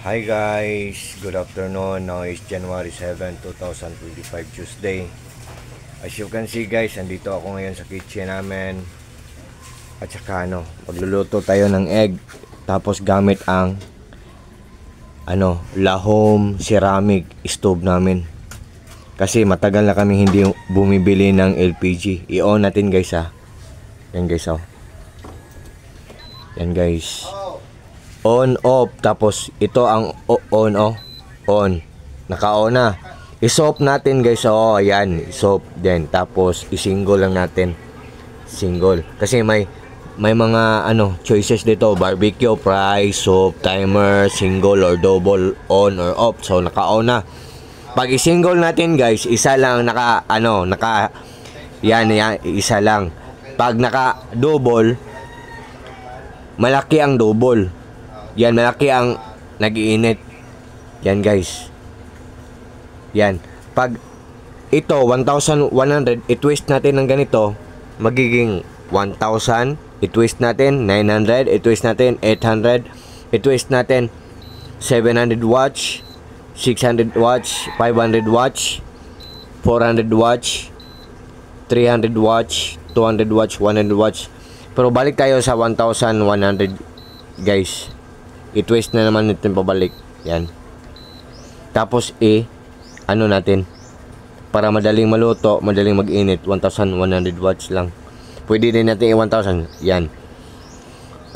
Hi guys, good afternoon. Now is January 7, 2025 Tuesday. As you can see guys, andito ako ngayon sa kitchen namin. At saka magluluto tayo ng egg. Tapos gamit ang Lahome ceramic stove namin. Kasi matagal na kami hindi bumibili ng LPG. I-on natin guys ha. Yan guys oh. Yan guys. On, off, tapos ito ang on, on. Naka-on na. I-soft natin guys, ayan, i-soft din. Tapos i-single lang natin. Single. Kasi may mga choices dito, barbecue, fry, soft, timer, single or double, on or off. So naka-on na. Pag i-single natin guys, isa lang yan, isa lang. Pag naka-double, malaki ang double. Yan, malaki ang nag-iinit. Yan guys. Yan. Pag ito 1,100, i-twist natin ng ganito, magiging 1,000. I-twist natin 900, i-twist natin 800, i-twist natin 700 watts, 600 watts, 500 watts, 400 watts, 300 watts, 200 watts, 100 watts. Pero balik tayo sa 1,100 guys. I-twist na naman natin pabalik. Yan. Tapos natin para madaling maluto, madaling mag-init, 1,100 watts lang. Pwede din natin 1,000. Yan.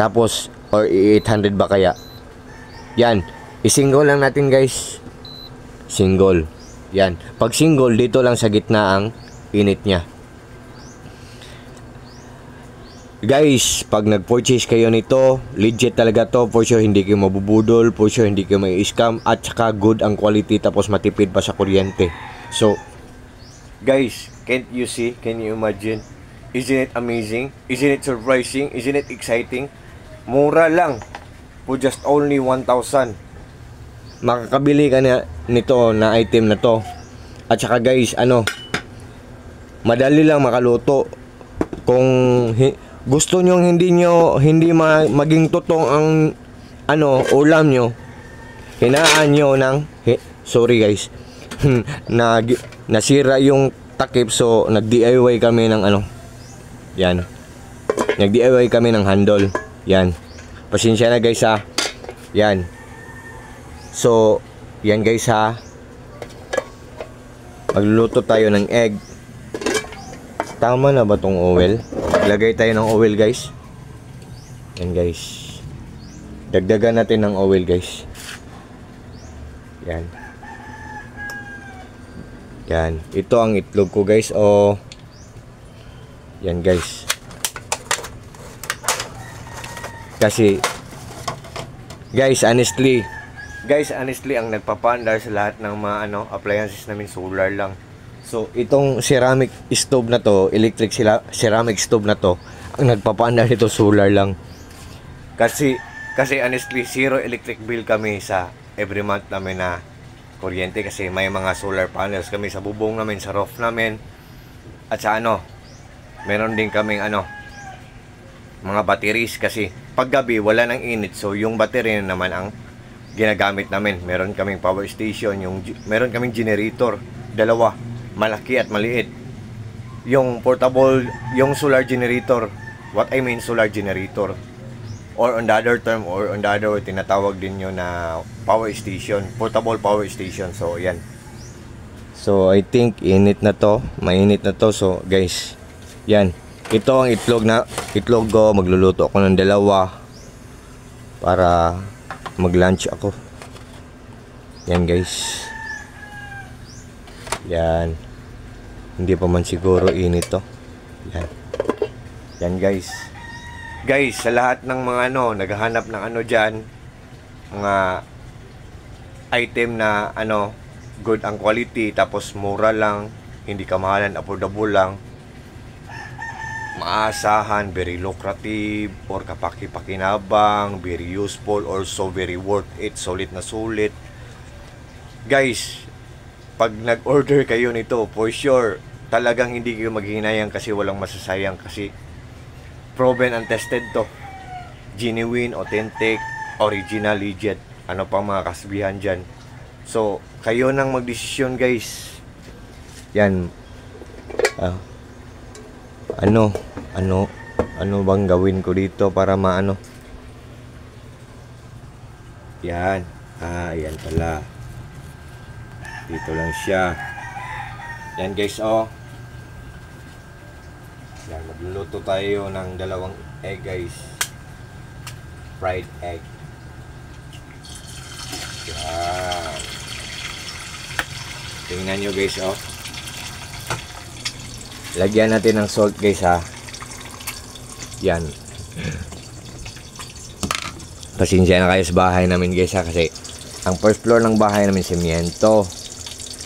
Tapos or 800 ba kaya? Yan. I-single lang natin guys. Single. Yan. Pag single, dito lang sa gitna ang init niya. Guys, pag nag-purchase kayo nito, legit talaga to. For sure, hindi kayo mabubudol. For sure, hindi kayo may scam. At saka good ang quality. Tapos matipid pa sa kuryente. So, guys, can't you see? Can you imagine? Isn't it amazing? Isn't it surprising? Isn't it exciting? Mura lang. For just only 1,000. Makakabili ka nito na item na to. At saka guys, madali lang makaluto. Kung gusto nyo hindi maging tutong ang ulam nyo, hinaan nyo ng sorry guys nasira yung takip, so nag-DIY kami ng yan, nag-DIY kami ng handle. Yan, pasensya na guys ha. Yan, so yan guys ha, magluluto tayo ng egg. Tama na ba tong oil? Lagay tayo ng oil guys. Yan guys. Dagdagan natin ng oil guys. Yan. Yan. Ito ang itlog ko guys. Yan guys. Kasi guys honestly ang nagpapaandar sa lahat ng mga appliances namin solar lang. So, itong ceramic stove na to, ceramic stove na to, ang nagpapaandar nito solar lang. Kasi honestly, zero electric bill kami sa every month namin na kuryente kasi may mga solar panels kami sa bubong namin, sa roof namin. At sa meron din kaming mga batteries kasi paggabi wala nang init. So, yung battery naman ang ginagamit namin. Meron kaming power station, meron kaming generator, dalawa. Malaki at maliit. Yung portable, yung solar generator. What I mean solar generator. Or on the other term, or on the other way, tinatawag din yun na power station. Portable power station. So, yan. So, I think init na to. Mainit na to. So, guys, yan. Ito ang itlog ko. Magluluto ako ng dalawa para mag-lunch ako. Yan, guys. Yan. Hindi pa man siguro init to. Yan. Yan guys. Guys, sa lahat ng mga naghahanap ng dyan, mga item na good ang quality, tapos mura lang, hindi kamahalan, affordable lang, maasahan, very lucrative, or kapaki-pakinabang, very useful, also very worth it, sulit na sulit. Guys, pag nag-order kayo nito, for sure, talagang hindi kayo maghihinayang kasi walang masasayang kasi proven and tested to. Genuine, authentic, original, legit. ano pa mga kasabihan dyan. So, kayo nang magdesisyon guys. Yan. Ano bang gawin ko dito para maano? Yan. Yan pala. Dito lang siya. Yan guys, oh. Yan, magluluto tayo ng dalawang egg guys. Fried egg. Yan. Tingnan nyo guys, oh. Lagyan natin ng salt guys, ha. Yan. Pasensya na kayo sa bahay namin guys, ha, kasi ang first floor ng bahay namin semyento.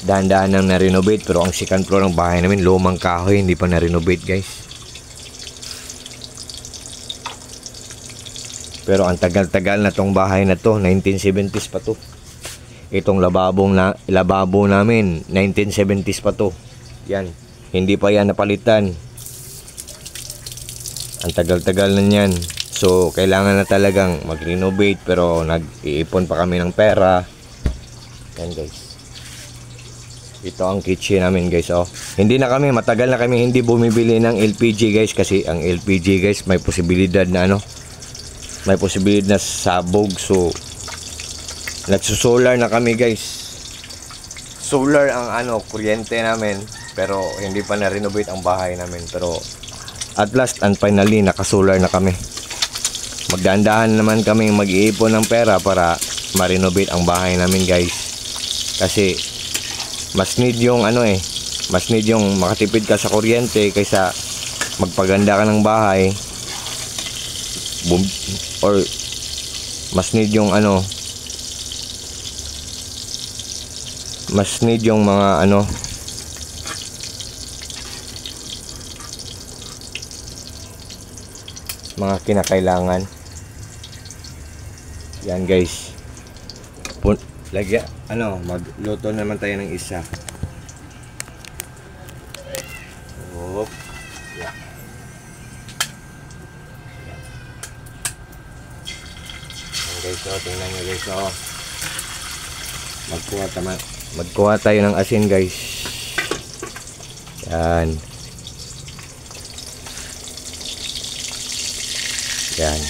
Dahan-dahan nang na-renovate, pero ang second floor ng bahay namin lumang kahoy, hindi pa na-renovate guys. Pero ang tagal-tagal na tong bahay na to, 1970s pa to. Itong lababo namin, 1970s pa to. Yan, hindi pa yan napalitan. Ang tagal-tagal na yan. So, kailangan na talagang mag-renovate, pero nag-iipon pa kami ng pera. Yan guys. Ito ang kitchen namin guys, oh. Matagal na kami hindi bumibili ng LPG guys, kasi ang LPG guys may posibilidad na sabog. So nagsusolar na kami guys. Solar ang kuryente namin, pero hindi pa na-renovate ang bahay namin. Pero at last and finally naka-solar na kami. Magdahan-dahan naman kami mag-iipon ng pera para ma-renovate ang bahay namin guys. Kasi mas need yung makatipid ka sa kuryente kaysa magpaganda ka ng bahay. Or mas need yung mga kinakailangan. Yan guys. Magluto naman tayo ng isa. Oop. Yeah. Yan guys, tingnan nyo guys, magkuha tayo ng asin guys. Yan. Yan.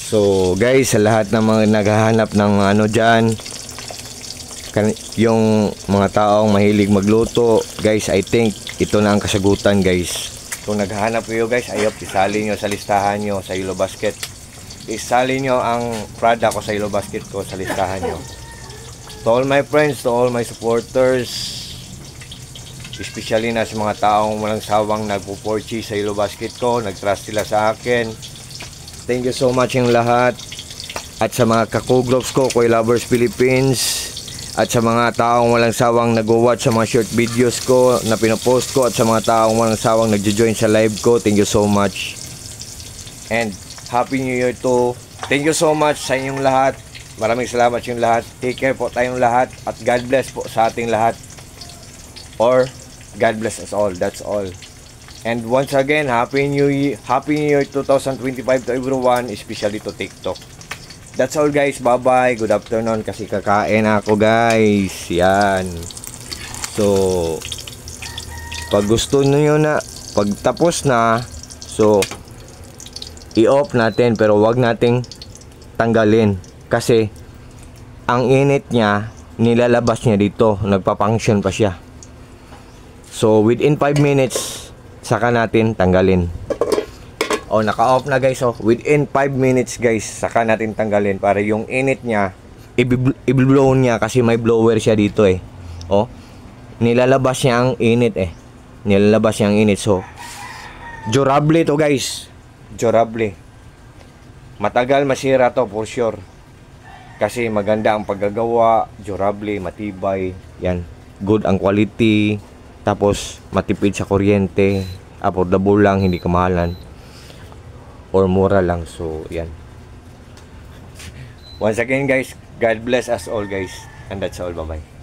So guys, sa lahat ng mga naghahanap ng dyan, yung mga taong mahilig magluto guys, I think ito na ang kasagutan guys. Kung naghahanap kayo guys, ayop, isali nyo sa listahan nyo sa Yellow Basket. Isali nyo ang product ko sa Yellow Basket ko sa listahan nyo. To all my friends, to all my supporters, especially na sa mga taong walang sawang nagpo-purchase sa Yellow Basket ko, nag-trust sila sa akin. Thank you so much yung lahat. At sa mga kakugloves ko, Koy Lovers Philippines, at sa mga taong walang sawang nag-watch sa mga short videos ko na pinopost ko, at sa mga taong walang sawang nagjo-join sa live ko, thank you so much. And Happy New Year to. Thank you so much sa inyong lahat. Maraming salamat sa inyong lahat. Take care po tayong lahat. At God bless po sa ating lahat. Or God bless us all. That's all. And once again, Happy New Year 2025 to everyone, especially to TikTok. That's all guys. Bye-bye. Good afternoon kasi kakain ako guys. Yan. So, pag gusto niyo na, pag tapos na, so, i-off natin pero wag nating tanggalin. Kasi, ang init niya, nilalabas niya dito. Nagpa-function pa siya. So, within 5 minutes, saka natin tanggalin. Naka-off na guys. Within 5 minutes guys, saka natin tanggalin para yung init niya, i-blow niya kasi may blower siya dito eh. Nilalabas niya ang init eh. Nilalabas niya ang init. So, durable to guys. Durable. Matagal masira to for sure. Kasi maganda ang paggagawa, durable, matibay. Yan. Good ang quality. Tapos, matipid sa kuryente. Affordable lang, hindi kamahalan. Or mura lang. So, yan. Once again guys, God bless us all guys. And that's all. Bye-bye.